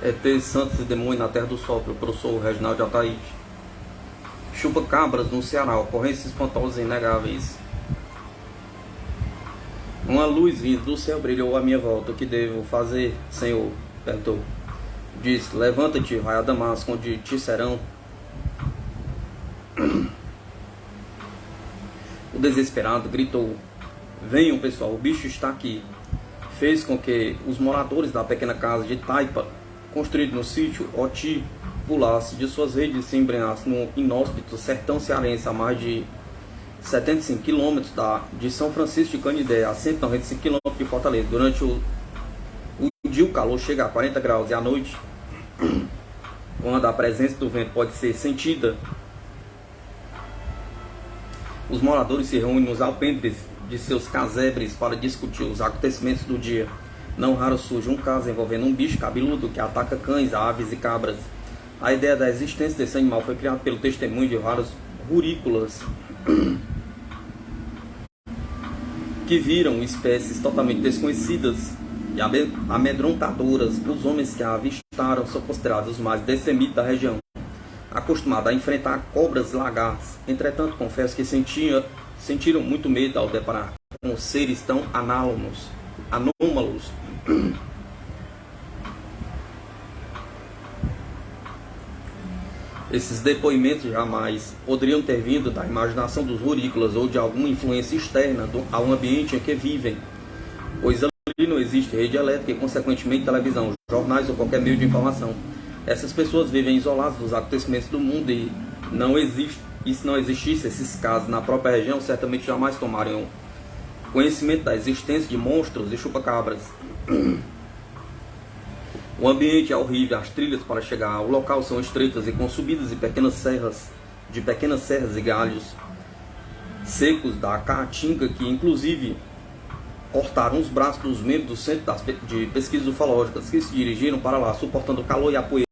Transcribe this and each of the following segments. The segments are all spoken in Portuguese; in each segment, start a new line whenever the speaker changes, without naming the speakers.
ET, santos e demônios na terra do sol, pelo professor Reginaldo Ataíde. Chupa-cabras no Ceará, ocorrências espantosas e inegáveis. Uma luz vinda do céu brilhou à minha volta. O que devo fazer, Senhor? Perguntou. Disse: levanta-te, vai a Damasco, onde te serão. O desesperado gritou: venham, pessoal, o bicho está aqui. Fez com que os moradores da pequena casa de Taipa, construída no sítio Oti, pulasse de suas redes e se embrenhasse no inóspito sertão cearense a mais de 75 km de São Francisco de Canidé, a 195 km de Fortaleza. Durante o dia o calor chega a 40 graus e à noite, quando a presença do vento pode ser sentida, os moradores se reúnem nos alpendres de seus casebres para discutir os acontecimentos do dia. Não raro surge um caso envolvendo um bicho cabeludo que ataca cães, aves e cabras. A ideia da existência desse animal foi criada pelo testemunho de vários rurícolas que viram espécies totalmente desconhecidas e amedrontadoras. Os homens que a avistaram são considerados os mais destemidos da região, acostumados a enfrentar cobras e lagartas. Entretanto, confesso que sentiram muito medo ao deparar com seres tão anômalos. Esses depoimentos jamais poderiam ter vindo da imaginação dos rurícolas ou de alguma influência externa ao ambiente em que vivem, pois ali não existe rede elétrica e, consequentemente, televisão, jornais ou qualquer meio de informação. Essas pessoas vivem isoladas dos acontecimentos do mundo e se não existisse esses casos na própria região, certamente jamais tomariam conhecimento da existência de monstros e chupacabras. O ambiente é horrível, as trilhas para chegar ao local são estreitas e com subidas de pequenas serras e galhos secos da caatinga, que inclusive cortaram os braços dos membros do Centro de Pesquisas Ufológicas, que se dirigiram para lá, suportando o calor e a poeira.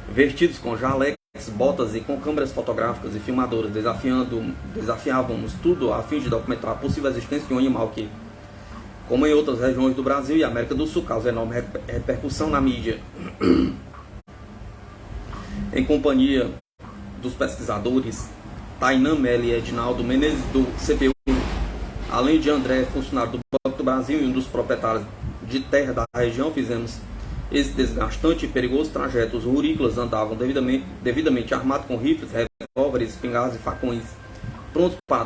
Vestidos com jalecos, botas e com câmeras fotográficas e filmadoras, desafiávamos tudo a fim de documentar a possível existência de um animal que, como em outras regiões do Brasil e América do Sul, causa enorme repercussão na mídia. Em companhia dos pesquisadores Tainan Melli e Edinaldo Menezes do CPU, além de André, funcionário do Banco do Brasil e um dos proprietários de terra da região, fizemos esse desgastante e perigoso trajeto. Os rurícolas andavam devidamente armados com rifles, revólveres, espingardas e facões, prontos para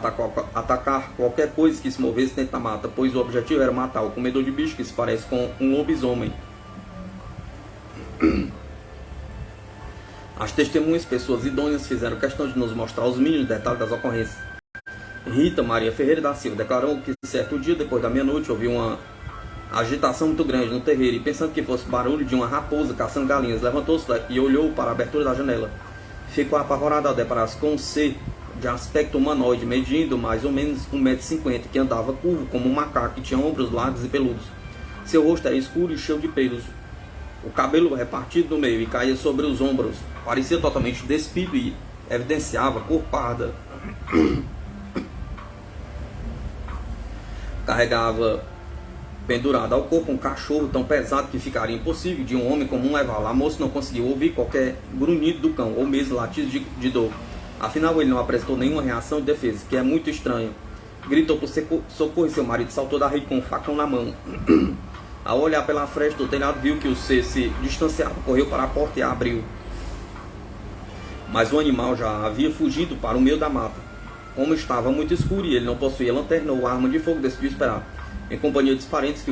atacar qualquer coisa que se movesse dentro da mata, pois o objetivo era matar o comedor de bicho que se parece com um lobisomem. As testemunhas, pessoas idôneas, fizeram questão de nos mostrar os mínimos detalhes das ocorrências. Rita Maria Ferreira da Silva declarou que certo dia, depois da meia-noite, ouviu uma agitação muito grande no terreiro e, pensando que fosse barulho de uma raposa caçando galinhas, levantou-se e olhou para a abertura da janela. Ficou apavorado ao deparar-se com um ser de aspecto humanoide, medindo mais ou menos 1,50 m, que andava curvo como um macaco e tinha ombros largos e peludos. Seu rosto era escuro e cheio de pelos, o cabelo repartido no meio e caía sobre os ombros. Parecia totalmente despido e evidenciava cor parda. Carregava pendurado ao corpo um cachorro tão pesado que ficaria impossível de um homem comum levá-lo. A moça não conseguiu ouvir qualquer grunhido do cão ou mesmo latido de dor. Afinal, ele não apresentou nenhuma reação de defesa, que é muito estranho. Gritou por socorro e seu marido saltou da rede com um facão na mão. Ao olhar pela fresta do telhado, viu que o ser se distanciava, correu para a porta e a abriu. Mas o animal já havia fugido para o meio da mata. Como estava muito escuro e ele não possuía lanterna ou arma de fogo, decidiu esperar, em companhia dos parentes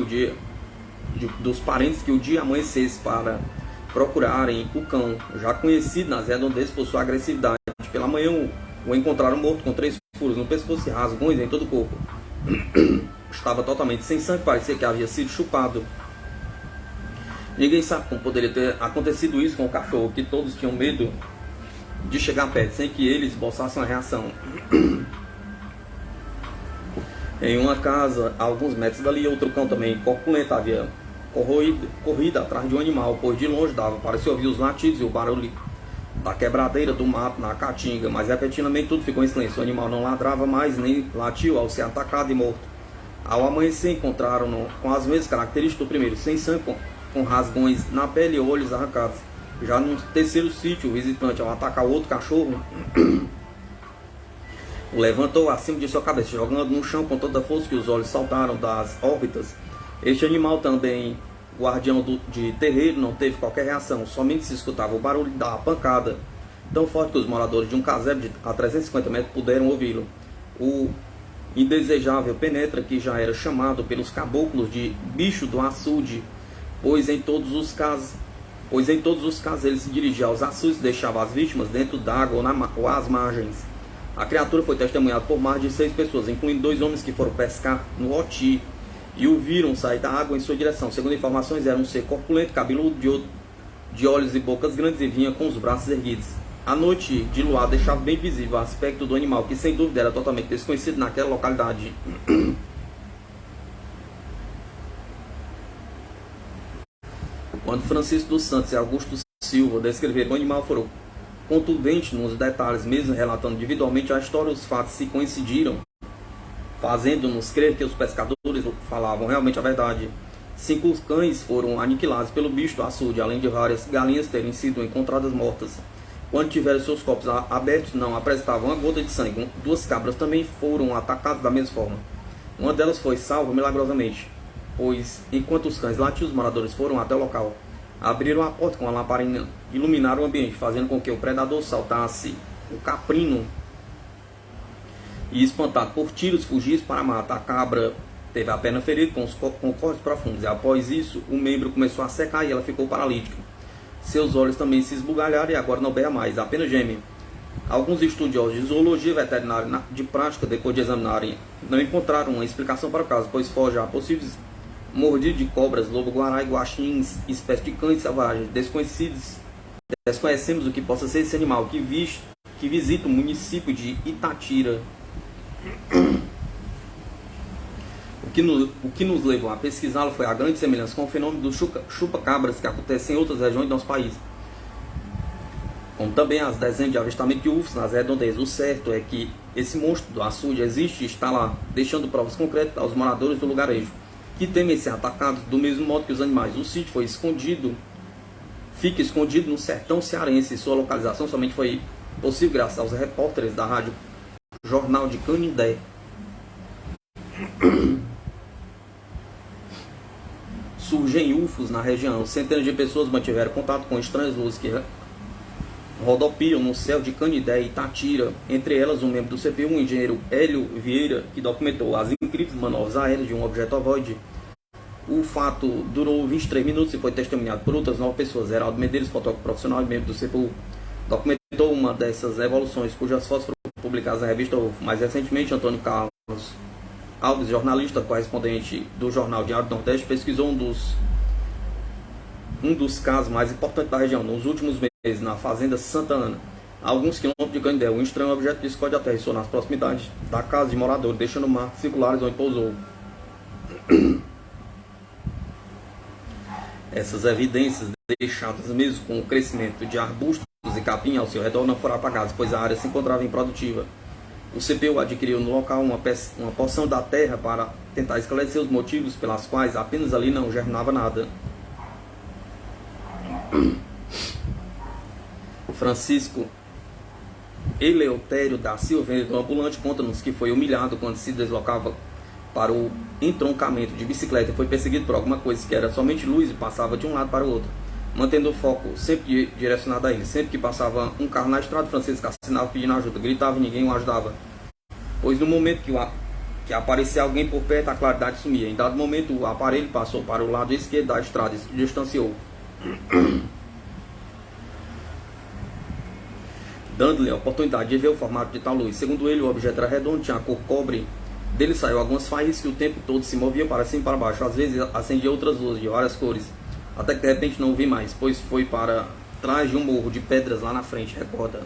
que o dia amanhecesse, para procurarem o cão, já conhecido nas redondezas por sua agressividade. Pela manhã o encontraram morto com 3 furos no pescoço e rasgões em todo o corpo. Estava totalmente sem sangue, parecia que havia sido chupado. Ninguém sabe como poderia ter acontecido isso com o cachorro, que todos tinham medo de chegar perto, sem que eles esboçassem uma reação. Em uma casa, a alguns metros dali, outro cão também corpulento havia corrido atrás de um animal, pois de longe dava para se ouvir os latidos e o barulho da quebradeira do mato na caatinga, mas repentinamente tudo ficou em silêncio. O animal não ladrava mais nem latiu ao ser atacado e morto. Ao amanhecer, encontraram-no com as mesmas características do primeiro, sem sangue, com rasgões na pele e olhos arrancados. Já no terceiro sítio, o visitante, ao atacar o outro cachorro, o levantou acima de sua cabeça, jogando no chão com tanta força que os olhos saltaram das órbitas. Este animal, também guardião de terreiro, não teve qualquer reação, somente se escutava o barulho da pancada, tão forte que os moradores de um casebre a 350 metros puderam ouvi-lo. O indesejável penetra, que já era chamado pelos caboclos de bicho do açude, pois em todos os casos ele se dirigia aos açudes e deixava as vítimas dentro d'água ou às margens. A criatura foi testemunhada por mais de 6 pessoas, incluindo 2 homens que foram pescar no Oti e o viram sair da água em sua direção. Segundo informações, era um ser corpulento, cabeludo, de olhos e bocas grandes e vinha com os braços erguidos. A noite de luar deixava bem visível o aspecto do animal, que sem dúvida era totalmente desconhecido naquela localidade. Quando Francisco dos Santos e Augusto Silva descreveram o animal, foram contundentes nos detalhes, mesmo relatando individualmente a história, os fatos se coincidiram, fazendo-nos crer que os pescadores falavam realmente a verdade. 5 cães foram aniquilados pelo bicho do açude, além de várias galinhas terem sido encontradas mortas. Quando tiveram seus corpos abertos, não apresentavam uma gota de sangue. 2 cabras também foram atacadas da mesma forma. Uma delas foi salva milagrosamente, pois enquanto os cães latiam, os moradores foram até o local. Abriram a porta com a lamparina, iluminaram o ambiente, fazendo com que o predador saltasse o caprino e, espantado por tiros, fugisse para a mata. A cabra teve a perna ferida com cortes profundos, e após isso o membro começou a secar e ela ficou paralítica. Seus olhos também se esbugalharam e agora não berra mais, apenas geme. Alguns estudiosos de zoologia veterinária de prática, depois de examinarem, não encontraram uma explicação para o caso, pois foge a possíveis mordidas de cobras, lobo-guará e guaxinins, espécies de cães selvagens desconhecidos. Desconhecemos o que possa ser esse animal que visita o município de Itatira. O que nos levou a pesquisá-lo foi a grande semelhança com o fenômeno do chupa-cabras que acontece em outras regiões do nosso país, como também as dezenas de avistamento de UFOs nas redondezas. O certo é que esse monstro do açude existe e está lá, deixando provas concretas aos moradores do lugarejo, que temem ser atacados do mesmo modo que os animais. O sítio fica escondido no sertão cearense, e sua localização somente foi possível graças aos repórteres da rádio Jornal de Canindé. Surgem UFOs na região. Centenas de pessoas mantiveram contato com estranhas luzes que rodopiam no céu de Canindé e Itatira. Entre elas, um membro do CPU, o engenheiro Hélio Vieira, que documentou as incríveis manobras aéreas de um objeto ovoide. O fato durou 23 minutos e foi testemunhado por outras 9 pessoas. Heraldo Medeiros, fotógrafo profissional e membro do CPU, documentou uma dessas evoluções, cujas fotos foram publicadas na revista UFO. Mais recentemente, Antônio Carlos Alves, jornalista correspondente do jornal Diário do Nordeste, pesquisou um dos casos mais importantes da região. Nos últimos meses, na fazenda Santa Ana, a alguns quilômetros de Canindé, um estranho objeto discorde aterrissou nas proximidades da casa de moradores, deixando marcas circulares onde pousou. Essas evidências, deixadas mesmo com o crescimento de arbustos e capim ao seu redor, não foram apagadas, pois a área se encontrava improdutiva. O CPU adquiriu no local uma porção da terra para tentar esclarecer os motivos pelas quais apenas ali não germinava nada. Francisco Eleutério da Silva, vendedor ambulante, conta-nos que foi humilhado quando se deslocava para o entroncamento de bicicleta. Foi perseguido por alguma coisa que era somente luz e passava de um lado para o outro, mantendo o foco sempre direcionado a ele. Sempre que passava um carro na estrada, Francisco assinava pedindo ajuda, gritava e ninguém o ajudava, pois no momento que aparecia alguém por perto, a claridade sumia. Em dado momento, o aparelho passou para o lado esquerdo da estrada e se distanciou, dando-lhe a oportunidade de ver o formato de tal luz. Segundo ele, o objeto era redondo, tinha a cor cobre. Dele saiu algumas faíscas que o tempo todo se moviam para cima e para baixo. Às vezes acendia outras luzes de várias cores, até que de repente não o vi mais, pois foi para trás de um morro de pedras lá na frente, recorda.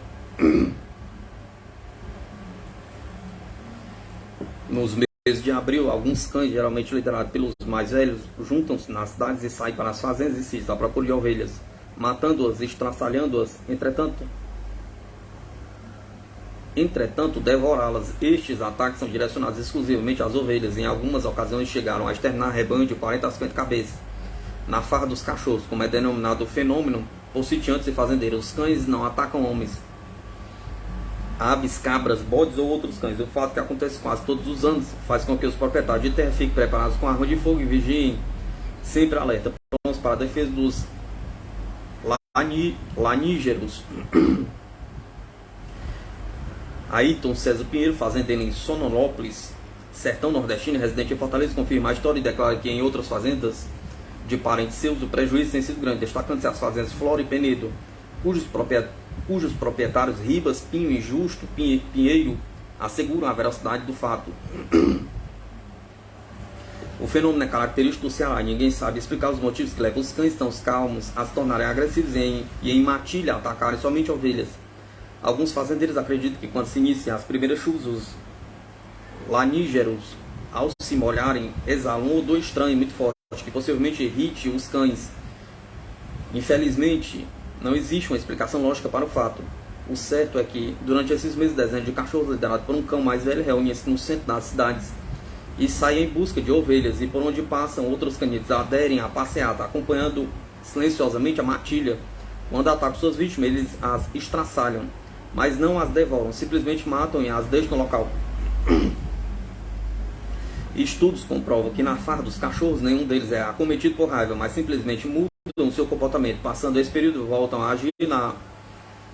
Nos meses de abril, alguns cães, geralmente liderados pelos mais velhos, juntam-se nas cidades e saem para as fazendas e sítios à procura de ovelhas, matando-as e estraçalhando-as, entretanto devorá-las. Estes ataques são direcionados exclusivamente às ovelhas. Em algumas ocasiões chegaram a exterminar rebanho de 40 a 50 cabeças. na farra dos cachorros, como é denominado o fenômeno por sitiantes e fazendeiros. Os cães não atacam homens, aves, cabras, bodes ou outros cães. O fato que acontece quase todos os anos faz com que os proprietários de terra fiquem preparados com arma de fogo e vigiem sempre alerta, prontos para a defesa dos lanígeros. Ayrton César Pinheiro, fazendeiro em Sononópolis, sertão nordestino, residente em Fortaleza, confirma a história e declara que em outras fazendas de parentes seus o prejuízo tem sido grande, destacando-se as fazendas Flora e Penedo, cujos proprietários Ribas, Pinho e Justo Pinheiro asseguram a veracidade do fato. O fenômeno é característico do Ceará e ninguém sabe explicar os motivos que levam os cães tão calmos a se tornarem agressivos e em matilha atacarem somente ovelhas. Alguns fazendeiros acreditam que quando se iniciam as primeiras chuvas, os lanígeros, ao se molharem, exalam um odor estranho muito forte, que possivelmente irrite os cães. Infelizmente, não existe uma explicação lógica para o fato. O certo é que, durante esses meses, dezenas de cachorros liderados por um cão mais velho reúnem-se no centro das cidades e saem em busca de ovelhas, e por onde passam, outros caninos aderem à passeata, acompanhando silenciosamente a matilha. Quando atacam suas vítimas, eles as estraçalham, mas não as devoram, simplesmente matam e as deixam no local. Estudos comprovam que na farra dos cachorros nenhum deles é acometido por raiva, mas simplesmente mudam seu comportamento. Passando esse período, voltam a agir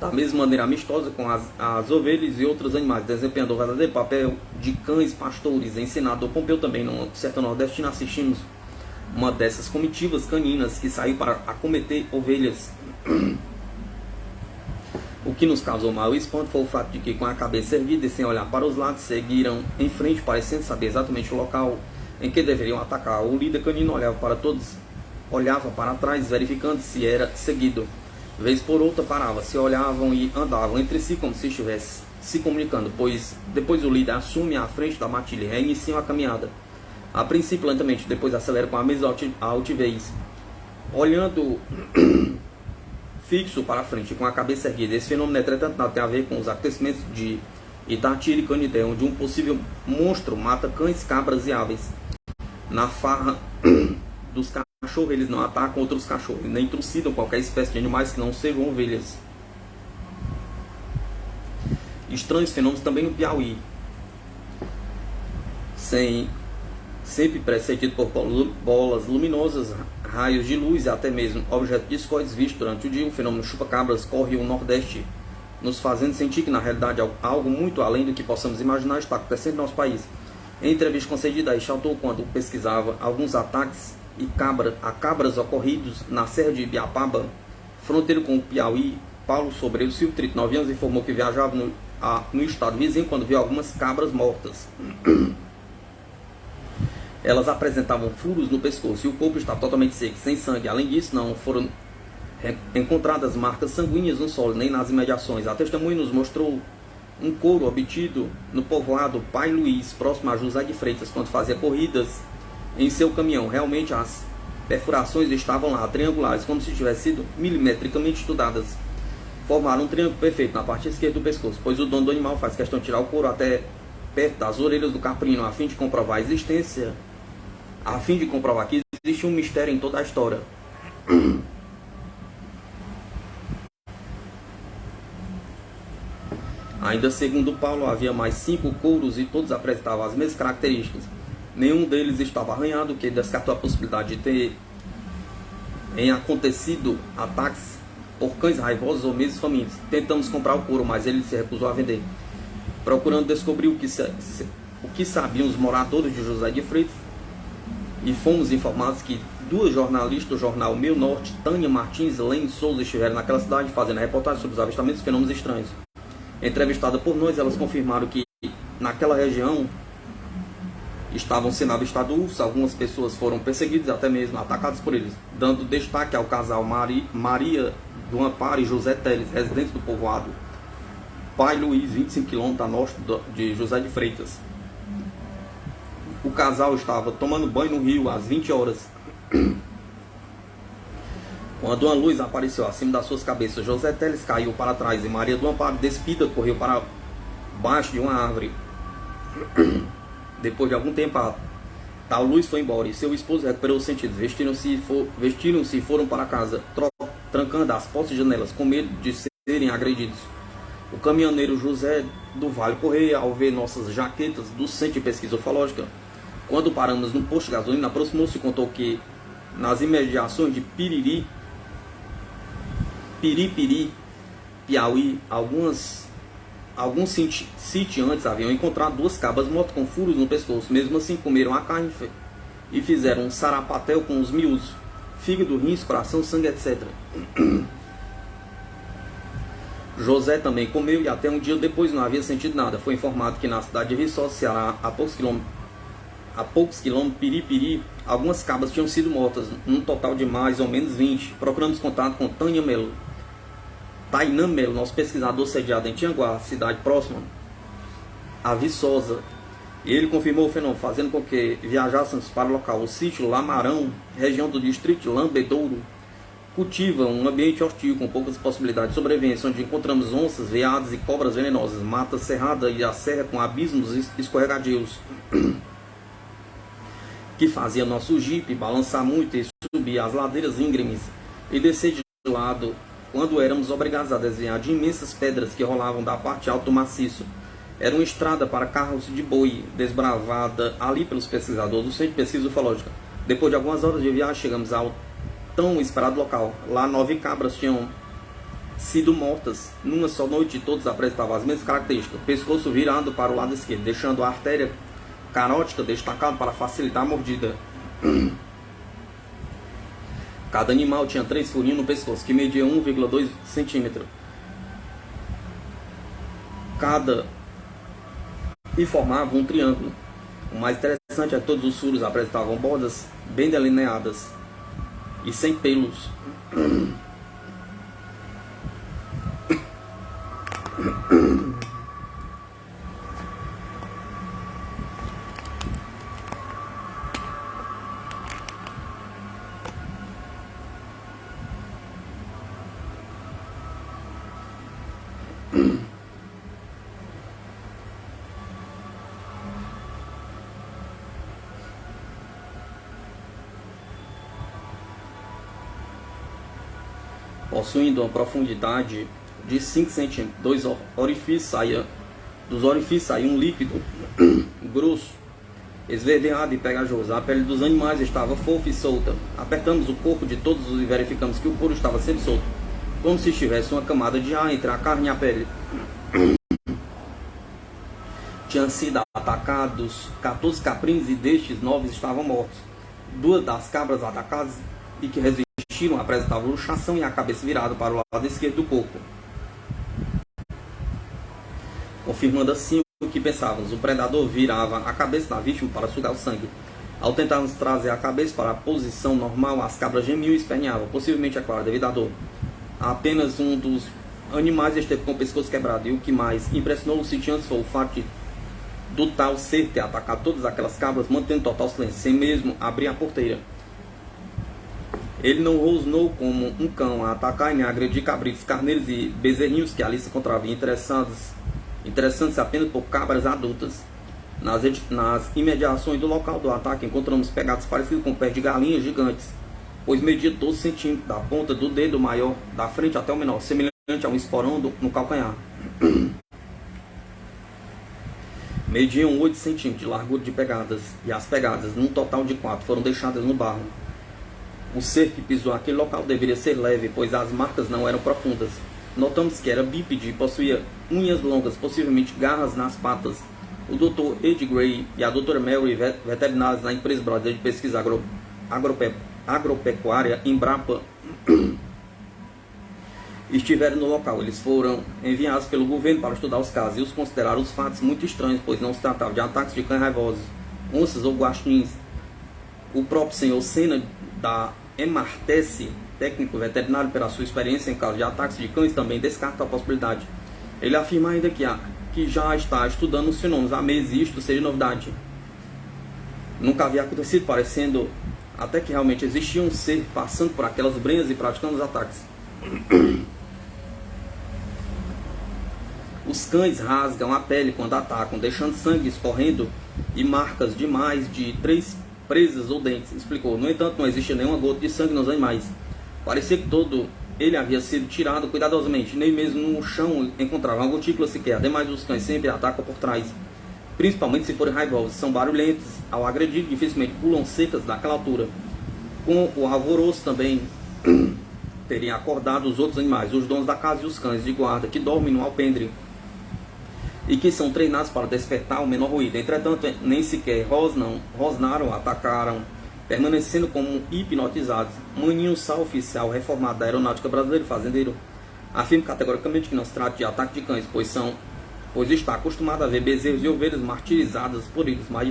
da mesma maneira amistosa com as ovelhas e outros animais, desempenhando o verdadeiro papel de cães pastores. Em Senador Pompeu, também no sertão nordestino, assistimos uma dessas comitivas caninas que saiu para acometer ovelhas. O que nos causou maior espanto foi o fato de que, com a cabeça erguida e sem olhar para os lados, seguiram em frente, parecendo saber exatamente o local em que deveriam atacar. O líder canino olhava para todos, olhava para trás, verificando se era seguido. Vez por outra parava, se olhavam e andavam entre si como se estivesse se comunicando, pois depois o líder assume a frente da matilha e reiniciam a caminhada. A princípio lentamente, depois acelera com a mesma altivez, olhando fixo para frente, com a cabeça erguida. Esse fenômeno, entretanto, nada tem a ver com os acontecimentos de Itatira e Canidé, onde um possível monstro mata cães, cabras e aves. Na farra dos cachorros, eles não atacam outros cachorros, nem trucidam qualquer espécie de animais que não sejam ovelhas. Estranhos fenômenos também no Piauí, sempre precedido por bolas luminosas, raios de luz e até mesmo objetos discordes vistos durante o dia. O fenômeno chupa-cabras corre o Nordeste, nos fazendo sentir que na realidade algo muito além do que possamos imaginar está acontecendo no nosso país. Em entrevista concedida a Ixautor, quando pesquisava alguns ataques a cabras ocorridos na Serra de Ibiapaba, fronteira com o Piauí, Paulo Sobreiro Silva, 39 anos, informou que viajava no estado vizinho quando viu algumas cabras mortas. Elas apresentavam furos no pescoço e o corpo estava totalmente seco, sem sangue. Além disso, não foram encontradas marcas sanguíneas no solo, nem nas imediações. A testemunha nos mostrou um couro obtido no povoado Pai Luiz, próximo a José de Freitas, quando fazia corridas em seu caminhão. Realmente as perfurações estavam lá, triangulares, como se tivessem sido milimetricamente estudadas. Formaram um triângulo perfeito na parte esquerda do pescoço, pois o dono do animal faz questão de tirar o couro até perto das orelhas do caprino, a fim de comprovar que existe um mistério em toda a história. Ainda segundo Paulo, havia mais 5 couros e todos apresentavam as mesmas características. Nenhum deles estava arranhado, o que descartou a possibilidade de terem acontecido ataques por cães raivosos ou mesmo famintos. Tentamos comprar o couro, mas ele se recusou a vender. Procurando descobrir o que sabiam os moradores de José de Freitas, e fomos informados que 2 jornalistas do jornal Meu Norte, Tânia Martins e Lene Souza, estiveram naquela cidade fazendo a reportagem sobre os avistamentos e fenômenos estranhos. Entrevistadas por nós, elas confirmaram que naquela região estavam sendo avistados ursos. Algumas pessoas foram perseguidas, até mesmo atacadas por eles, dando destaque ao casal Maria do Amparo e José Teles, residentes do povoado Pai Luiz, 25 km a norte de José de Freitas. O casal estava tomando banho no rio às 20 horas, quando uma luz apareceu acima das suas cabeças. José Teles caiu para trás e Maria do Amparo, despida, correu para baixo de uma árvore. Depois de algum tempo, Tal luz foi embora e seu esposo recuperou os sentidos. Vestiram-se e foram para casa, trancando as portas e janelas, com medo de serem agredidos. O caminhoneiro José do Vale Correia, ao ver nossas jaquetas do Centro de Pesquisa Ufológica, quando paramos no posto de gasolina, aproximou-se e contou que nas imediações de Piripiri, Piauí, alguns sitiantes haviam encontrado 2 cabras mortas com furos no pescoço. Mesmo assim, comeram a carne e fizeram um sarapatel com os miúdos, fígado, rins, coração, sangue, etc. José também comeu e até um dia depois não havia sentido nada. Foi informado que na cidade de Viçosa, Ceará, a poucos quilômetros, Piripiri, algumas cabras tinham sido mortas, num total de mais ou menos 20. Procuramos contato com Tainã Melo, nosso pesquisador sediado em Tianguá, cidade próxima a Viçosa. E ele confirmou o fenômeno, fazendo com que viajássemos para o local. O sítio Lamarão, região do distrito de Lambedouro, cultiva um ambiente hostil com poucas possibilidades de sobrevivência, onde encontramos onças, veados e cobras venenosas, mata cerrada e a serra com abismos escorregadios que fazia nosso jipe balançar muito e subir as ladeiras íngremes e descer de lado quando éramos obrigados a desviar de imensas pedras que rolavam da parte alta do maciço. Era uma estrada para carros de boi, desbravada ali pelos pesquisadores do Centro de Pesquisa Ufológica. Depois de algumas horas de viagem, chegamos ao tão esperado local. Lá 9 cabras tinham sido mortas numa só noite e todas apresentavam as mesmas características. Pescoço virado para o lado esquerdo, deixando a artéria carótica destacada para facilitar a mordida. Cada animal tinha 3 furinhos no pescoço, que media 1,2 centímetro cada e formavam um triângulo. O mais interessante é que todos os furos apresentavam bordas bem delineadas e sem pelos. Possuindo uma profundidade de 5 centímetros, dos orifícios saía um líquido grosso, esverdeado e pegajoso. A pele dos animais estava fofa e solta. Apertamos o corpo de todos e verificamos que o couro estava sempre solto, como se estivesse uma camada de ar entre a carne e a pele. Tinham sido atacados 14 caprinos e destes 9 estavam mortos. 2 das cabras atacadas e que resistiram apresentavam luxação e a cabeça virada para o lado esquerdo do corpo. Confirmando assim o que pensávamos, o predador virava a cabeça da vítima para sugar o sangue. Ao tentarmos trazer a cabeça para a posição normal, as cabras gemiam e esperneavam, possivelmente, é claro, devido à dor. Apenas um dos animais esteve com o pescoço quebrado, e o que mais impressionou os sitiantes foi o fato do tal ser ter atacado todas aquelas cabras, mantendo total silêncio, sem mesmo abrir a porteira. Ele não rosnou como um cão a atacar e nem a agredir cabritos, carneiros e bezerrinhos que ali se encontravam interessantes apenas por cabras adultas. Nas imediações do local do ataque encontramos pegados parecidos com pés de galinhas gigantes, pois media 12 centímetros da ponta do dedo maior da frente até o menor, semelhante a um esporão no calcanhar. Mediam 8 centímetros de largura de pegadas, e as pegadas, num total de 4, foram deixadas no barro. O ser que pisou aquele local deveria ser leve, pois as marcas não eram profundas. Notamos que era bípede e possuía unhas longas, possivelmente garras nas patas. O Dr. Ed Gray e a Dra. Mary, veterinários na empresa brasileira de pesquisa agropecuária, Embrapa, estiveram no local. Eles foram enviados pelo governo para estudar os casos e os consideraram os fatos muito estranhos, pois não se tratava de ataques de cães raivosos, onças ou guaxinins. O próprio senhor Senna da Emartece, técnico veterinário, pela sua experiência em casos de ataques de cães, também descarta a possibilidade. Ele afirma ainda que já está estudando os fenômenos há meses e isto seria novidade. Nunca havia acontecido, parecendo até que realmente existia um ser passando por aquelas brenhas e praticando os ataques. Os cães rasgam a pele quando atacam, deixando sangue escorrendo e marcas de mais de 3 presas ou dentes, explicou. No entanto, não existia nenhuma gota de sangue nos animais. Parecia que todo ele havia sido tirado cuidadosamente, nem mesmo no chão encontrava uma gotícula sequer. Ademais, os cães sempre atacam por trás, principalmente se forem raivosos. São barulhentos ao agredir, dificilmente pulam secas daquela altura. Com o alvoroço também teriam acordado os outros animais, os donos da casa e os cães de guarda, que dormem no alpendre e que são treinados para despertar o menor ruído. Entretanto, nem sequer rosnaram, atacaram, permanecendo como hipnotizados. Maninho Sá, oficial reformado da Aeronáutica Brasileira, fazendeiro, afirma categoricamente que não se trata de ataque de cães, pois está acostumado a ver bezerros e ovelhas martirizadas por eles, mais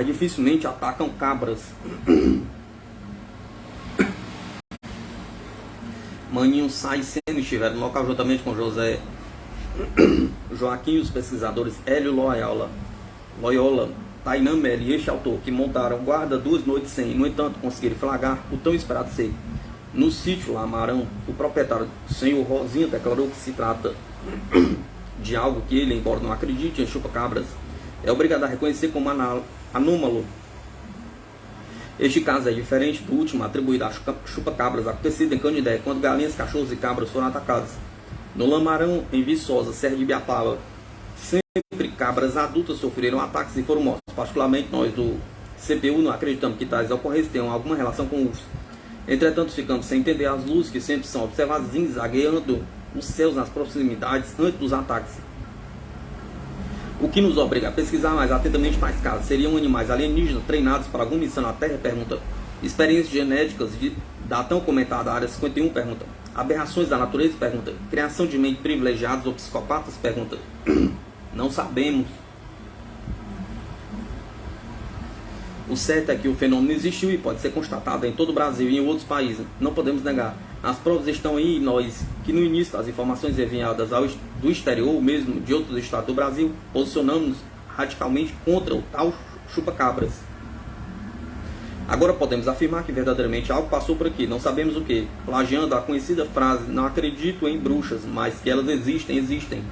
dificilmente atacam cabras. Maninho Sá e Seno estiveram no local juntamente com José Joaquim e os pesquisadores Hélio Loyola, Tainan Meli e este autor, que montaram guarda 2 noites sem, no entanto, conseguiram flagrar o tão esperado seco. No sítio Lamarão, o proprietário, senhor Rosinha, declarou que se trata de algo que ele, embora não acredite em chupa-cabras, é obrigado a reconhecer como anômalo. Este caso é diferente do último atribuído a chupa-cabras, acontecido em Canindé, quando galinhas, cachorros e cabras foram atacados. No Lamarão, em Viçosa, Serra de Ibiapaba, sempre cabras adultas sofreram ataques e foram mortos. Particularmente nós do CPU não acreditamos que tais ocorrências tenham alguma relação com o urso. Entretanto, ficamos sem entender as luzes que sempre são observadas zigue-zagueando os céus nas proximidades antes dos ataques. O que nos obriga a pesquisar mais atentamente tais casos. Seriam animais alienígenas treinados para alguma missão na Terra? Pergunta. Experiências genéticas da tão comentada Área 51? Pergunta. Aberrações da natureza? Pergunta. Criação de mentes privilegiados ou psicopatas? Pergunta. Não sabemos. O certo é que o fenômeno existiu e pode ser constatado em todo o Brasil e em outros países. Não podemos negar. As provas estão aí e nós, que no início das informações enviadas do exterior, ou mesmo de outros estados do Brasil, posicionamos radicalmente contra o tal chupa-cabras. Agora podemos afirmar que verdadeiramente algo passou por aqui, não sabemos o que, plagiando a conhecida frase, não acredito em bruxas, mas que elas existem.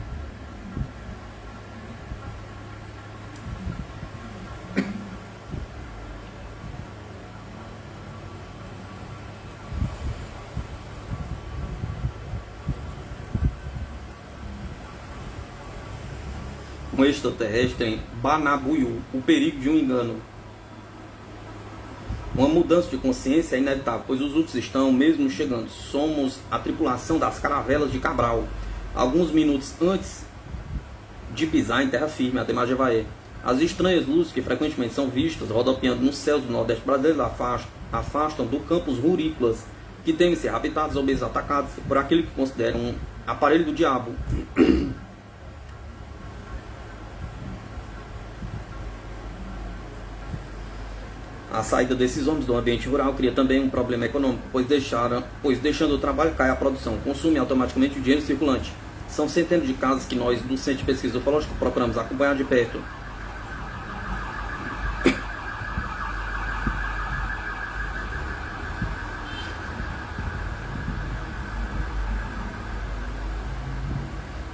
Um extraterrestre em Banabuiú, o perigo de um engano. Uma mudança de consciência é inevitável, pois os ursos estão mesmo chegando. Somos a tripulação das caravelas de Cabral, alguns minutos antes de pisar em terra firme, até Majevaé. As estranhas luzes que frequentemente são vistas rodopiando nos céus do Nordeste brasileiro afastam do campo os rurícolas, que temem ser raptados ou mesmo atacados por aquele que consideram um aparelho do diabo. A saída desses homens do ambiente rural cria também um problema econômico, pois deixando o trabalho cai a produção, consome automaticamente o dinheiro circulante. São centenas de casos que nós, do Centro de Pesquisa Ufológica, procuramos acompanhar de perto.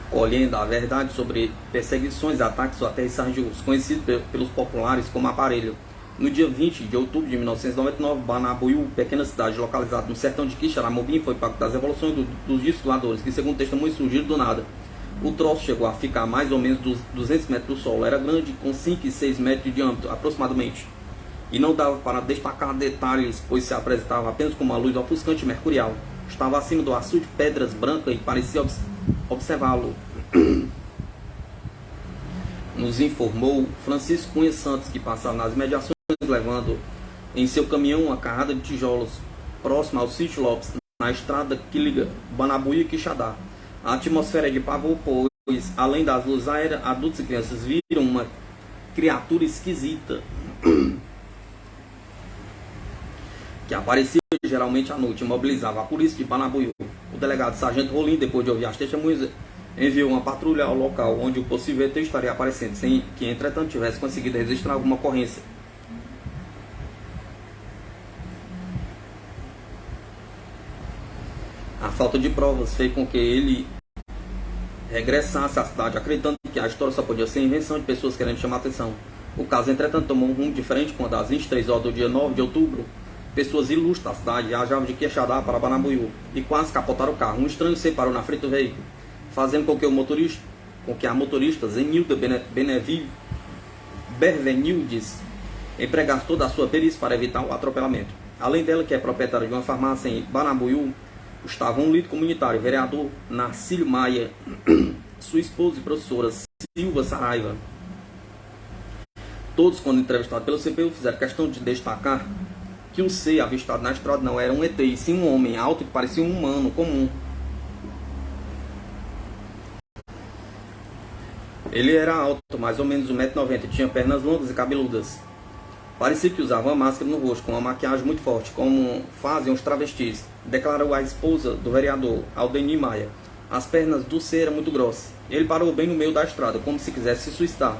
Colhendo a verdade sobre perseguições, ataques ou aterrissagens de ursos, conhecidos pelos populares como aparelho. No dia 20 de outubro de 1999, Banabuiú, pequena cidade localizada no sertão de Quixeramobim, foi palco das evoluções dos discos voadores, que segundo testemunhos surgiram do nada. O troço chegou a ficar mais ou menos 200 metros do solo, era grande, com 5 e 6 metros de diâmetro, aproximadamente. E não dava para destacar detalhes, pois se apresentava apenas com uma luz ofuscante mercurial. Estava acima do açude de pedras brancas e parecia observá-lo. Nos informou Francisco Cunha Santos, que passava nas imediações levando em seu caminhão uma carrada de tijolos próximo ao sítio Lopes, na estrada que liga Banabuiú e Quixadá. A atmosfera é de pavor, pois além das luzes aéreas, adultos e crianças viram uma criatura esquisita que aparecia geralmente à noite e mobilizava a polícia de Banabuiú. O delegado Sargento Rolim, depois de ouvir as testemunhas, enviou uma patrulha ao local onde o possível ET estaria aparecendo, sem que entretanto tivesse conseguido registrar alguma ocorrência. A falta de provas fez com que ele regressasse à cidade, acreditando que a história só podia ser invenção de pessoas querendo chamar atenção. O caso, entretanto, tomou um rumo diferente quando, às 23 horas do dia 9 de outubro, pessoas ilustres da cidade viajavam de Quixadá para Banabuiú e quase capotaram o carro. Um estranho se parou na frente do veículo, fazendo com que a motorista Zenilda Bervenildes empregasse toda a sua perícia para evitar o atropelamento. Além dela, que é proprietária de uma farmácia em Banabuiú, estava um líder comunitário, o vereador Narcílio Maia, sua esposa e professora Silva Saraiva. Todos, quando entrevistados pelo CPU, fizeram questão de destacar que o ser avistado na estrada não era um ET, e sim um homem alto que parecia um humano comum. Ele era alto, mais ou menos 1,90 m, tinha pernas longas e cabeludas. Parecia que usava uma máscara no rosto, com uma maquiagem muito forte, como fazem os travestis, declarou a esposa do vereador, Aldenir Maia. As pernas do ser eram muito grossas. Ele parou bem no meio da estrada, como se quisesse se suicidar.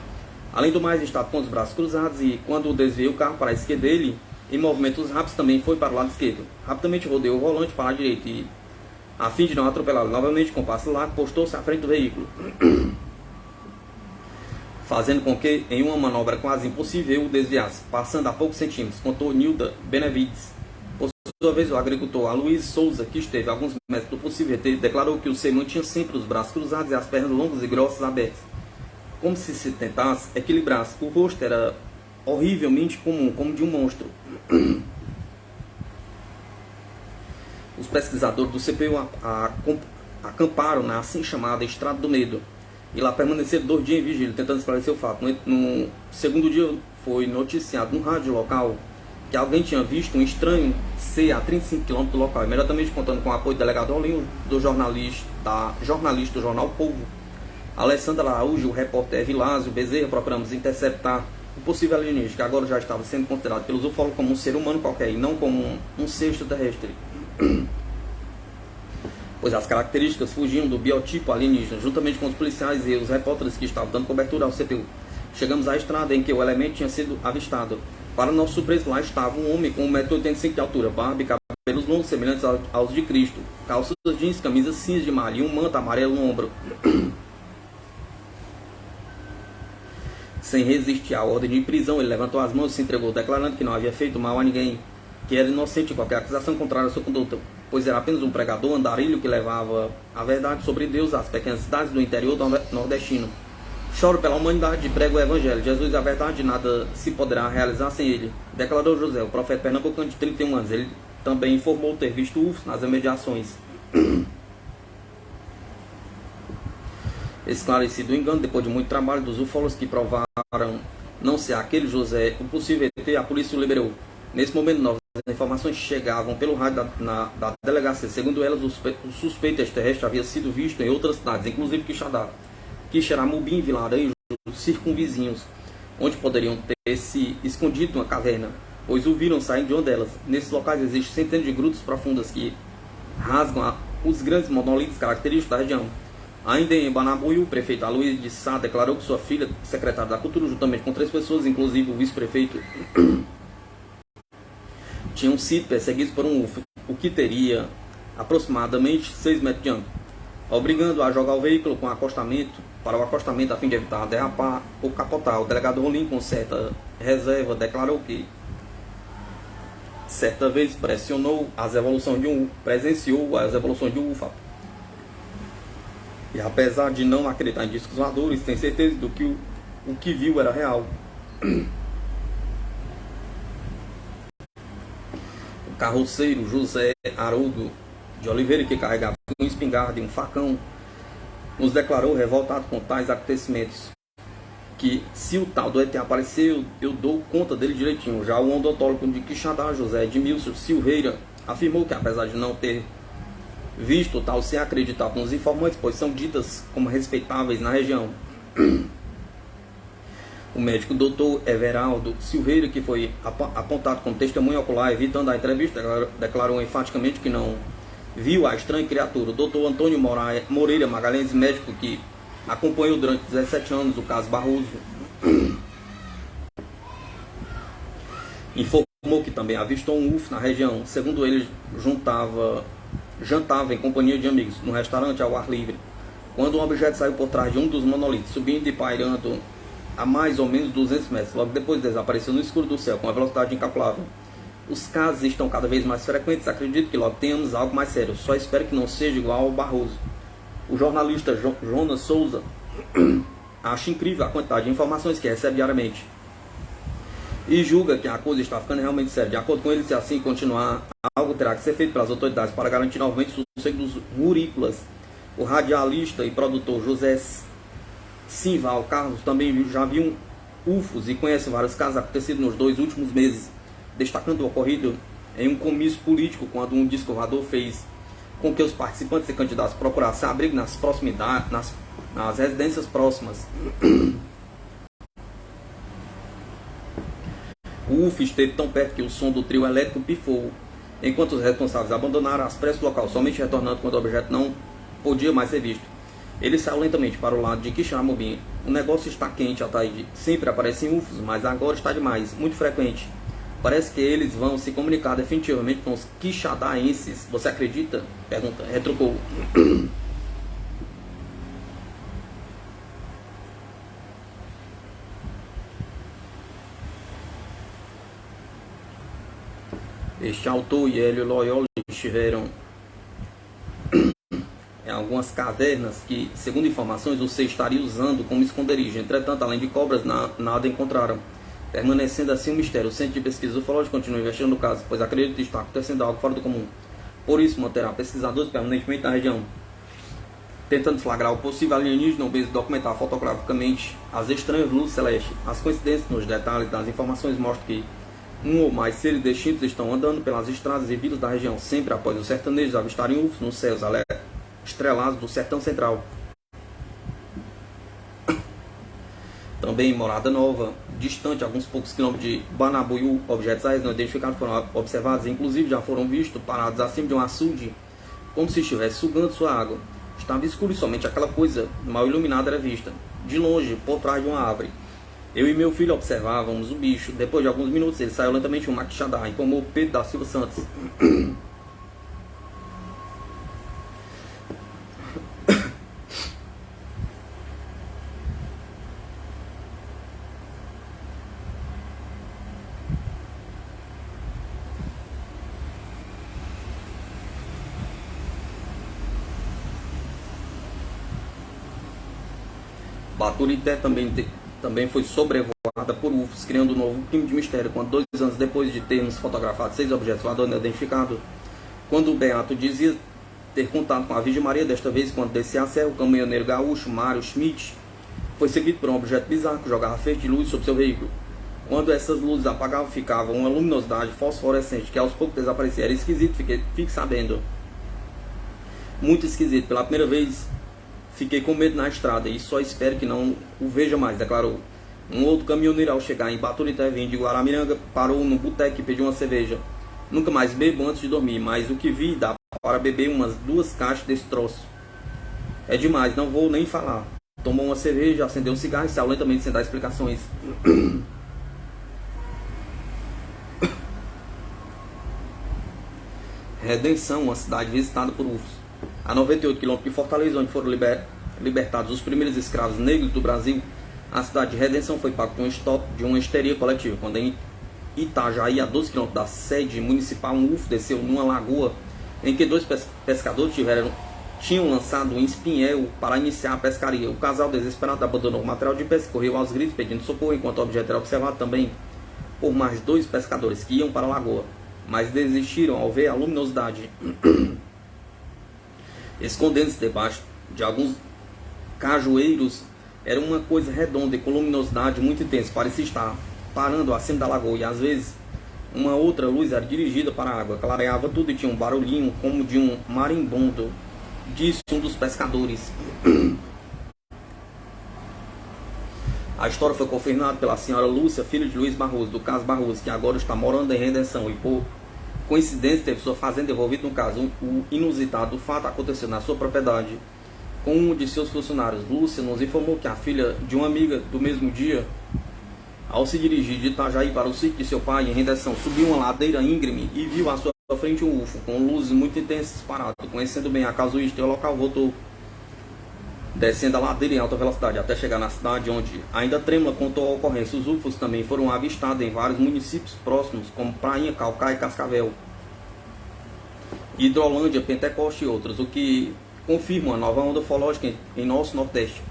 Além do mais, estava com os braços cruzados e, quando desviou o carro para a esquerda dele, em movimentos rápidos, também foi para o lado esquerdo. Rapidamente rodeou o volante para a direita e, a fim de não atropelá-lo novamente, com passo largo, postou-se à frente do veículo, fazendo com que, em uma manobra quase impossível, o desviasse, passando a poucos centímetros, contou Nilda Benevides. Por sua vez, o agricultor Aloysio Souza, que esteve a alguns metros do possível ET, declarou que o ser mantinha sempre os braços cruzados e as pernas longas e grossas abertas, como se tentasse equilibrar-se. O rosto era horrivelmente comum, como de um monstro. Os pesquisadores do CPU acamparam na assim chamada Estrada do Medo e lá permaneceram 2 dias em vigília, tentando esclarecer o fato. No segundo dia, foi noticiado no rádio local que alguém tinha visto um estranho ser a 35 km do local, imediatamente contando com o apoio do delegado Olinho, do jornalista do jornal Povo, Alessandra Araújo, o repórter Vilásio Bezerra. Procuramos interceptar o possível alienígena, que agora já estava sendo considerado pelos ufólogos como um ser humano qualquer, e não como um ser extraterrestre, pois as características fugiam do biotipo alienígena. Juntamente com os policiais e os repórteres que estavam dando cobertura ao CPU, chegamos à estrada em que o elemento tinha sido avistado. Para nosso surpresa, lá estava um homem com 1,85 m de altura, barba e cabelos longos semelhantes aos de Cristo, calças jeans, camisa cinza de malha e um manto amarelo no ombro. Sem resistir à ordem de prisão, ele levantou as mãos e se entregou, declarando que não havia feito mal a ninguém, que era inocente de qualquer acusação contrária à sua conduta, pois era apenas um pregador andarilho que levava a verdade sobre Deus às pequenas cidades do interior nordestino. Choro pela humanidade e prego o evangelho. Jesus é a verdade e nada se poderá realizar sem ele, declarou José, o profeta pernambucano de 31 anos. Ele também informou ter visto UFOs nas imediações. Esclarecido o engano, depois de muito trabalho dos ufólogos que provaram não ser aquele José o possível ET, a polícia o liberou. Nesse momento, novas informações chegavam pelo rádio da delegacia. Segundo elas, o suspeito extraterrestre havia sido visto em outras cidades, inclusive Quixadá, Quixeramobim, Vilarejo, circunvizinhos, onde poderiam ter se escondido numa caverna, pois o viram sair de uma delas. Nesses locais existem centenas de grutas profundas que rasgam os grandes monolitos característicos da região. Ainda em Banabuiú, o prefeito Aloysio de Sá declarou que sua filha, secretária da Cultura, juntamente com 3 pessoas, inclusive o vice-prefeito, tinham sido perseguidos por um UFO, o que teria aproximadamente 6 metros de ângulo, obrigando a jogar o veículo para o acostamento a fim de evitar derrapar ou capotar. O delegado Rolim, com certa reserva, declarou que certa vez presenciou as evoluções de um UFO. E apesar de não acreditar em discos voadores, tem certeza do que o que viu era real. O carroceiro José Haroldo de Oliveira, que carregava uma espingarda e um facão, nos declarou revoltado com tais acontecimentos, que se o tal do ET aparecer, eu dou conta dele direitinho. Já o odontólogo de Quixadá, José Edmilson Silveira, afirmou que, apesar de não ter visto tal, se acreditava nos informantes, pois são ditas como respeitáveis na região. O médico Dr. Everaldo Silveira, que foi apontado como testemunho ocular, evitando a entrevista, declarou enfaticamente que não viu a estranha criatura. O Dr. Antônio Moreira Magalhães, médico que acompanhou durante 17 anos o caso Barroso, informou que também avistou um UFO na região. Segundo ele, jantava em companhia de amigos no restaurante ao ar livre, quando um objeto saiu por trás de um dos monolitos, subindo e pairando a mais ou menos 200 metros. Logo depois desapareceu no escuro do céu com uma velocidade incalculável. Os casos estão cada vez mais frequentes. Acredito que logo tenhamos algo mais sério. Só espero que não seja igual ao Barroso. O jornalista Jonas Souza acha incrível a quantidade de informações que recebe diariamente e julga que a coisa está ficando realmente séria. De acordo com ele, se assim continuar, algo terá que ser feito pelas autoridades para garantir novamente o sossego dos rurícolas. O radialista e produtor José Simval Carlos também já viu UFOs e conhece vários casos acontecidos nos 2 últimos meses, destacando o ocorrido em um comício político, quando um disco voador fez com que os participantes e candidatos procurassem abrigo nas proximidades, nas residências próximas. O UFO esteve tão perto que o som do trio elétrico pifou, enquanto os responsáveis abandonaram as pressas do local, somente retornando quando o objeto não podia mais ser visto. Ele saiu lentamente para o lado de Quixeramobim. O negócio está quente, Ataíde. Sempre aparecem UFOs, mas agora está demais, muito frequente. Parece que eles vão se comunicar definitivamente com os quixadaenses. Você acredita? Pergunta, retrucou. Este autor e Hélio Loyola estiveram em algumas cavernas que, segundo informações, você estaria usando como esconderijo. Entretanto, além de cobras, nada encontraram, permanecendo assim um mistério. O Centro de Pesquisa Ufológica continua investigando no caso, pois acredita que está acontecendo algo fora do comum. Por isso, manterá pesquisadores permanentemente na região, tentando flagrar o possível alienígena, ou mesmo documentar fotograficamente as estranhas luzes celestes. As coincidências nos detalhes das informações mostram que um ou mais seres distintos estão andando pelas estradas e vilas da região, sempre após os sertanejos avistarem UFOs nos céus estrelados do sertão central. Também em Morada Nova, distante alguns poucos quilômetros de Banabuiú, objetos aéreos não identificados foram observados, inclusive já foram vistos parados acima de um açude, como se estivesse sugando sua água. Estava escuro e somente aquela coisa mal iluminada era vista, de longe, por trás de uma árvore. Eu e meu filho observávamos o bicho. Depois de alguns minutos, ele saiu lentamente um Quixadá, informou Pedro da Silva Santos. Baturité também foi sobrevoada por UFOs, criando um novo clima de mistério, quando 2 anos depois de termos fotografado 6 objetos voadores não identificados, quando o Beato dizia ter contato com a Virgem Maria, desta vez quando descia a serra, o caminhoneiro gaúcho Mário Schmidt foi seguido por um objeto bizarro que jogava feixe de luz sobre seu veículo. Quando essas luzes apagavam, ficava uma luminosidade fosforescente que aos poucos desaparecia. Era esquisito, fique sabendo. Muito esquisito. Pela primeira vez fiquei com medo na estrada e só espero que não o veja mais, declarou. Um outro caminhoneiro, ao chegar em Baturité, vindo de Guaramiranga, parou no boteco e pediu uma cerveja. Nunca mais bebo antes de dormir, mas o que vi dá para beber umas 2 caixas desse troço. É demais, não vou nem falar. Tomou uma cerveja, acendeu um cigarro e saiu lentamente sem dar explicações. Redenção, uma cidade visitada por UFOs. A 98 km de Fortaleza, onde foram libertados os primeiros escravos negros do Brasil, a cidade de Redenção foi palco de uma histeria coletiva, quando em Itajaí, a 12 km da sede municipal, um UFO desceu numa lagoa em que 2 pescadores tinham lançado um espinhel para iniciar a pescaria. O casal, desesperado, abandonou o material de pesca e correu aos gritos pedindo socorro, enquanto o objeto era observado também por mais 2 pescadores que iam para a lagoa, mas desistiram ao ver a luminosidade. Escondendo-se debaixo de alguns cajueiros, era uma coisa redonda e com luminosidade muito intensa. Parecia estar parando acima da lagoa e às vezes uma outra luz era dirigida para a água. Clareava tudo e tinha um barulhinho como de um marimbondo, disse um dos pescadores. A história foi confirmada pela senhora Lúcia, filha de Luiz Barroso, do caso Barroso, que agora está morando em Redenção e por coincidência teve sua fazenda envolvida no caso. O inusitado fato aconteceu na sua propriedade com um de seus funcionários. Lúcia nos informou que a filha de uma amiga do mesmo dia, ao se dirigir de Itajaí para o sítio de seu pai em Redenção, subiu uma ladeira íngreme e viu à sua frente um UFO com luzes muito intensas parado. Conhecendo bem a casuística, o local voltou descendo a ladeira em alta velocidade até chegar na cidade, onde ainda trêmula contou a ocorrência. Os UFOs também foram avistados em vários municípios próximos, como Prainha, Caucaia e Cascavel, Hidrolândia, Pentecoste e outros, o que confirma uma nova onda ufológica em nosso Nordeste.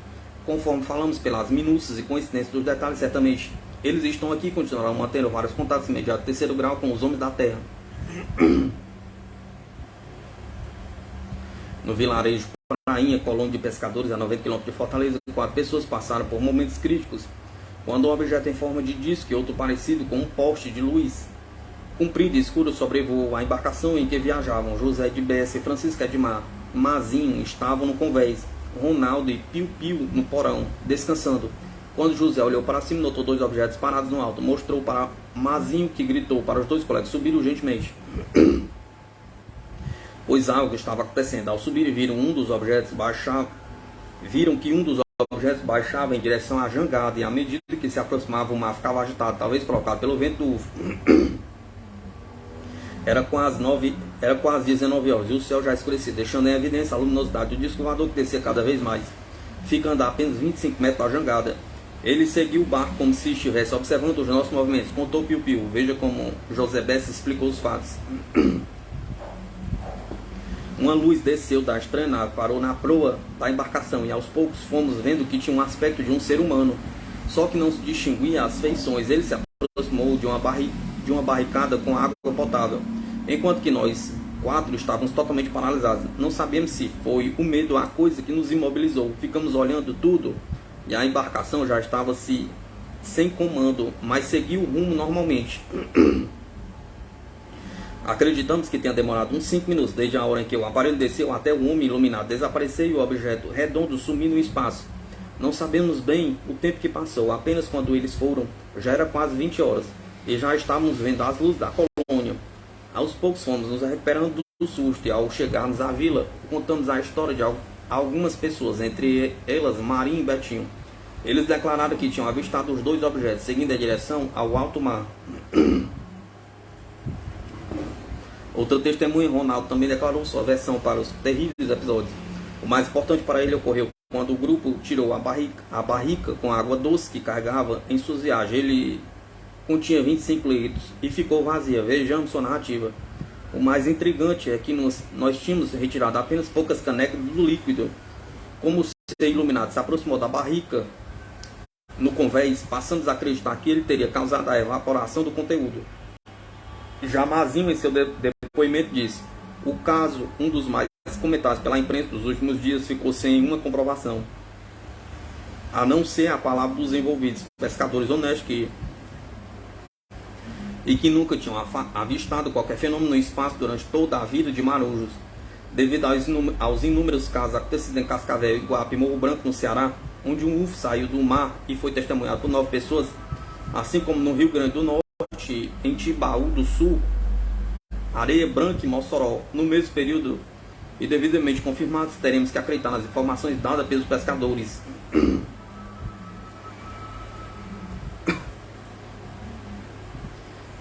Conforme falamos pelas minúcias e coincidências dos detalhes, certamente eles estão aqui e continuarão mantendo vários contatos imediatos de terceiro grau com os homens da Terra. No vilarejo Prainha, colônia de pescadores a 90 km de Fortaleza, 4 pessoas passaram por momentos críticos quando um objeto em forma de disco e outro parecido com um poste de luz comprido e escuro sobrevoou a embarcação em que viajavam. José de Bessa e Francisco Edmar Mazinho estavam no convés, Ronaldo e Piu Piu no porão, descansando. Quando José olhou para cima, notou 2 objetos parados no alto. Mostrou para Mazinho, que gritou para os 2 colegas subir urgentemente, pois algo estava acontecendo. Ao subir, viram que um dos objetos baixava em direção à jangada, e à medida que se aproximava, o mar ficava agitado, talvez provocado pelo vento do UFO. Era quase 19 horas e o céu já escurecia, deixando em evidência a luminosidade do disco voador, que descia cada vez mais, ficando a apenas 25 metros da jangada. Ele seguiu o barco como se estivesse observando os nossos movimentos, contou Piu Piu. Veja como José Bessa explicou os fatos. Uma luz desceu da estranha nave, parou na proa da embarcação, e aos poucos fomos vendo que tinha um aspecto de um ser humano, só que não se distinguia as feições. Ele se aproximou de uma barricada com água potável, enquanto que nós 4 estávamos totalmente paralisados. Não sabemos se foi o medo a coisa que nos imobilizou. Ficamos olhando tudo e a embarcação já estava sem comando, mas seguiu o rumo normalmente. Acreditamos que tenha demorado uns 5 minutos, desde a hora em que o aparelho desceu até o homem iluminado desapareceu e o objeto redondo sumir no espaço. Não sabemos bem o tempo que passou, apenas quando eles foram, já era quase 20 horas, e já estávamos vendo as luzes da colônia. Aos poucos fomos nos recuperando do susto, e ao chegarmos à vila, contamos a história de algumas pessoas, entre elas Marinho e Betinho. Eles declararam que tinham avistado os 2 objetos, seguindo em direção ao alto mar. Outra testemunha, Ronaldo, também declarou sua versão para os terríveis episódios. O mais importante para ele ocorreu quando o grupo tirou a barrica com água doce que carregava em suas viagens. Ele continha 25 litros e ficou vazia. Vejamos sua narrativa. O mais intrigante é que nós tínhamos retirado apenas poucas canecas do líquido. Como o ser iluminado se aproximou da barrica no convés, passamos a acreditar que ele teria causado a evaporação do conteúdo. Já Mazinho, em seu depoimento, disse: o caso, um dos mais comentados pela imprensa dos últimos dias, ficou sem uma comprovação, a não ser a palavra dos envolvidos, pescadores honestos que nunca tinham avistado qualquer fenômeno no espaço durante toda a vida de marujos. Devido aos inúmeros casos acontecidos em Cascavel, Iguape e Morro Branco, no Ceará, onde um UFO saiu do mar e foi testemunhado por 9 pessoas, assim como no Rio Grande do Norte, em Tibaú do Sul, Areia Branca e Mossoró, no mesmo período, e devidamente confirmados, teremos que acreditar nas informações dadas pelos pescadores.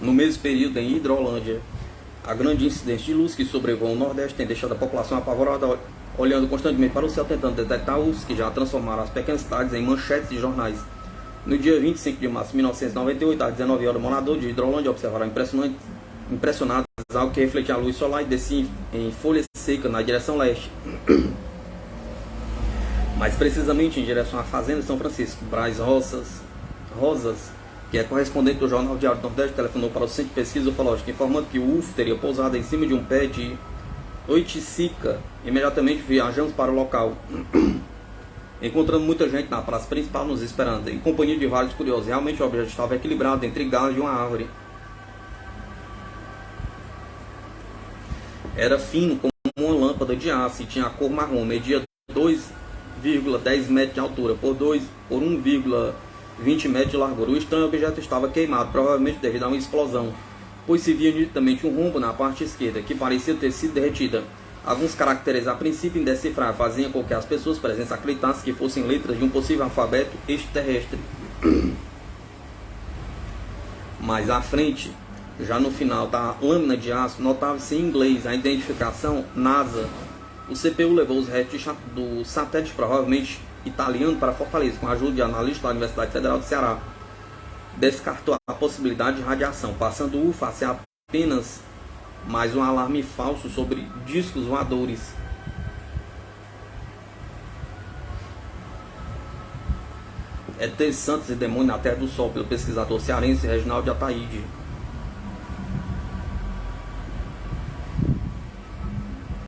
No mesmo período, em Hidrolândia, a grande incidência de luz que sobrevoa o Nordeste tem deixado a população apavorada, olhando constantemente para o céu, tentando detectar luzes que já transformaram as pequenas cidades em manchetes de jornais. No dia 25 de março de 1998, às 19 horas, moradores de Hidrolândia observaram impressionados algo que refletia a luz solar e descia em folha seca na direção leste. Mais precisamente em direção à fazenda São Francisco. Braz Rosas, que é correspondente do Jornal Diário do Nordeste, telefonou para o Centro de Pesquisa Ufológica, informando que o UFO teria pousado em cima de um pé de oiticica. Imediatamente viajamos para o local, encontrando muita gente na praça principal nos esperando, em companhia de vários curiosos. Realmente o objeto estava equilibrado entre galhos de uma árvore. Era fino como uma lâmpada de aço e tinha a cor marrom. Media 2,10 metros de altura por 1,20 metros de largura. O estranho objeto estava queimado, provavelmente devido a uma explosão, pois se via nitidamente um rombo na parte esquerda, que parecia ter sido derretida. Alguns caracteres a princípio indecifráveis faziam com que as pessoas presentes acreditassem que fossem letras de um possível alfabeto extraterrestre. Mais à frente, já no final da lâmina de aço, notava-se em inglês a identificação NASA O CPU levou os restos do satélite, provavelmente italiano, para Fortaleza, com a ajuda de analistas da Universidade Federal do Ceará. Descartou a possibilidade de radiação, passando o UFO a ser apenas mais um alarme falso sobre discos voadores. ET Santos e Demônio na Terra do Sol, pelo pesquisador cearense Reginaldo Ataíde.